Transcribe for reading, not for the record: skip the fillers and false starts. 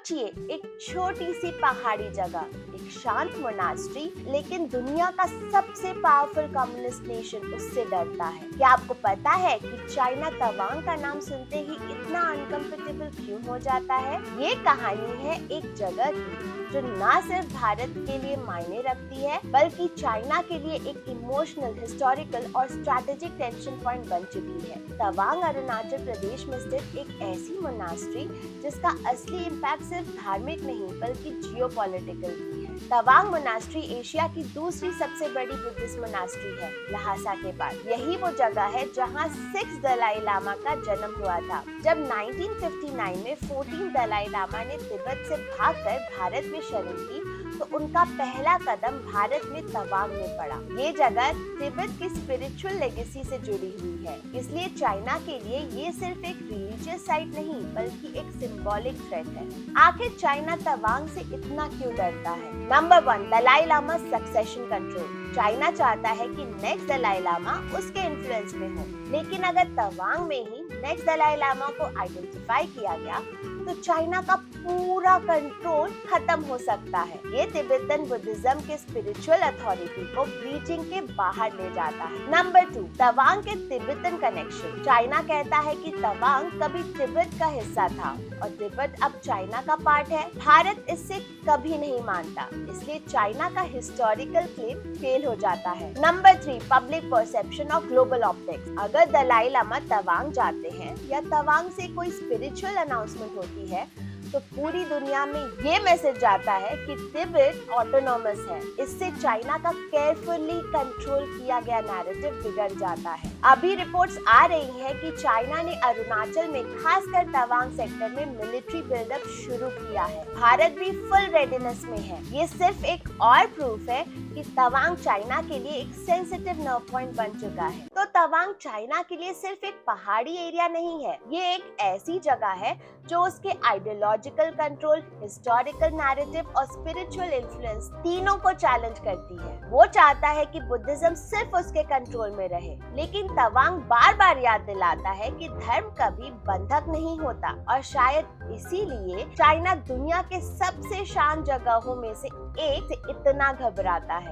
सोचिए, एक छोटी सी पहाड़ी जगह, एक शांत मोनास्ट्री, लेकिन दुनिया का सबसे पावरफुल कम्युनिस्ट नेशन उससे डरता है। क्या आपको पता है कि चाइना तवांग का नाम सुनते ही इतना अनकंफर्टेबल क्यों हो जाता है? ये कहानी है एक जगह की जो ना सिर्फ भारत के लिए मायने रखती है, बल्कि चाइना के लिए एक इमोशनल, हिस्टोरिकल और स्ट्रैटेजिक टेंशन पॉइंट बन चुकी है। तवांग अरुणाचल प्रदेश में स्थित एक ऐसी मोनास्ट्री जिसका असली इम्पैक्ट सिर्फ धार्मिक नहीं बल्कि जियोपॉलिटिकल भी है। तवांग मोनास्ट्री एशिया की दूसरी सबसे बड़ी बुद्धिस्ट मोनास्ट्री है, लहासा के बाद। यही वो जगह है जहां 6 दलाई लामा का जन्म हुआ था। जब 1959 में 14 दलाई लामा ने तिब्बत से भागकर भारत में शरण की, तो उनका पहला कदम भारत में तवांग में पड़ा। ये जगह तिब्बत की स्पिरिचुअल लेगेसी से जुड़ी हुई है, इसलिए चाइना के लिए ये सिर्फ एक रिलीजियस साइट नहीं बल्कि एक सिंबॉलिक थ्रेट है। आखिर चाइना तवांग से इतना क्यों डरता है? Number 1, Dalai Lama succession control. China चाहता है कि नेक्स्ट दलाई लामा उसके इन्फ्लुएंस में हो, लेकिन अगर तवांग में ही नेक्स्ट दलाई लामा को आइडेंटिफाई किया गया तो चाइना का पूरा कंट्रोल खत्म हो सकता है। ये तिब्बतन बुद्धिज्म के स्पिरिचुअल अथॉरिटी को ब्रीचिंग के बाहर ले जाता है। नंबर 2, तवांग के तिब्बतन कनेक्शन। चाइना कहता है कि तवांग कभी तिब्बत का हिस्सा था और तिब्बत अब चाइना का पार्ट है। भारत इससे कभी नहीं मानता, इसलिए चाइना का हिस्टोरिकल क्लेम फेल हो जाता है। नंबर 3, पब्लिक परसेप्शन और ग्लोबल ऑप्टिक्स। अगर दलाई लामा तवांग जाते हैं या तवांग से कोई स्पिरिचुअल अनाउंसमेंट होती है तो पूरी दुनिया में ये मैसेज जाता है कि तिब्बत ऑटोनॉमस है। इससे चाइना का केयरफुली कंट्रोल किया गया नैरेटिव बिगड़ जाता है। अभी रिपोर्ट्स आ रही है कि चाइना ने अरुणाचल में, खासकर तवांग सेक्टर में मिलिट्री बिल्डअप शुरू किया है। भारत भी फुल रेडीनेस में है। ये सिर्फ एक और प्रूफ है कि तवांग चाइना के लिए एक सेंसिटिव नर्व पॉइंट बन चुका है। तो तवांग चाइना के लिए सिर्फ एक पहाड़ी एरिया नहीं है, ये एक ऐसी जगह है जो उसके आइडियोलॉजिकल कंट्रोल, हिस्टोरिकल नैरेटिव और स्पिरिचुअल इन्फ्लुएंस तीनों को चैलेंज करती है। वो चाहता है कि बुद्धिज्म सिर्फ उसके कंट्रोल में रहे, लेकिन तवांग बार बार याद दिलाता है कि धर्म कभी बंधक नहीं होता, और शायद इसीलिए चाइना दुनिया के सबसे शांत जगहों में से एक से इतना घबराता है।